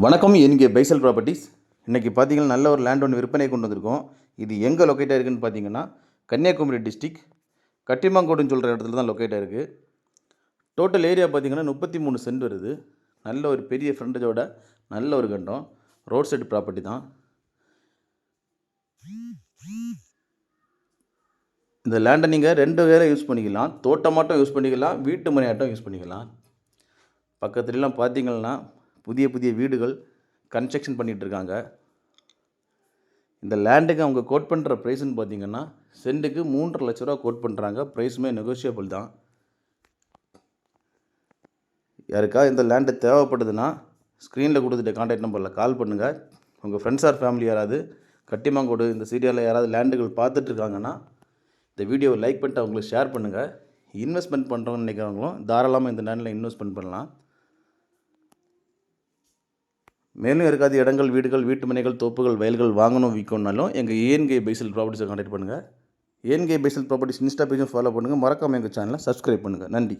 வணக்கம். என்கே பைசல் ப்ராப்பர்ட்டிஸ். இன்றைக்கி பார்த்தீங்கன்னா நல்ல ஒரு லேண்ட் ஒன்று விற்பனை கொண்டு வந்திருக்கோம். இது எங்கே லொக்கேட் ஆகிருக்குன்னு பார்த்தீங்கன்னா கன்னியாகுமரி டிஸ்ட்ரிக் கட்டிமாங்கோடுன்னு சொல்கிற இடத்துல தான் லொக்கேட் ஆகிருக்கு. டோட்டல் ஏரியா பார்த்தீங்கன்னா 33 சென்ட் வருது. நல்ல ஒரு பெரிய ஃப்ரண்டேஜோட நல்ல ஒரு கண்டம். ரோட் சைடு ப்ராப்பர்ட்டி தான். இந்த லேண்டை நீங்கள் 2 வேலை யூஸ் பண்ணிக்கலாம். தோட்டமாட்டம் யூஸ் பண்ணிக்கலாம், வீட்டு மனையாட்டம் யூஸ் பண்ணிக்கலாம். பக்கத்துலலாம் பார்த்தீங்கன்னா புதிய வீடுகள் கன்ஸ்ட்ரக்ஷன் பண்ணிகிட்ருக்காங்க. இந்த லேண்டுக்கு அவங்க கோட் பண்ணுற ப்ரைஸ்ன்னு பார்த்தீங்கன்னா சென்ட்டுக்கு 3.5 லட்ச ரூபா கோட் பண்ணுறாங்க. ப்ரைஸுமே நெகோஷியபிள் தான். யாருக்கா இந்த லேண்டு தேவைப்படுதுன்னா ஸ்க்ரீனில் கொடுத்துட்டு கான்டாக்ட் நம்பரில் கால் பண்ணுங்கள். உங்கள் ஃப்ரெண்ட்ஸ் ஆர் ஃபேமிலி யாராவது கட்டிமாங்கோடு இந்த சீரியாவில் யாராவது லேண்டுகள் பார்த்துட்ருக்காங்கன்னா இந்த வீடியோவை லைக் பண்ணிட்டு அவங்களுக்கு ஷேர் பண்ணுங்கள். இன்வெஸ்ட்மெண்ட் பண்ணுறோன்னு நினைக்கிறவங்களும் தாராளமாக இந்த லேண்டில் இன்வெஸ்ட்மெண்ட் பண்ணலாம். மேலும் இருக்காத இடங்கள், வீடுகள், வீட்டு மனைகள், தோப்புகள், வயல்கள் வாங்கணும் விற்கணும்னாலும் எங்கள் ஏஎன்கே பைசல் ப்ராப்பர்ட்டிஸை கான்டாக்ட் பண்ணுங்கள். ஏஎன்கே பைசல் ப்ராப்பர்ட்டிஸ் இன்ஸ்டா பேஜும் ஃபாலோ பண்ணுங்கள். மறக்காமல் எங்கள் சேனலை சப்ஸ்கிரைப் பண்ணுங்கள். நன்றி.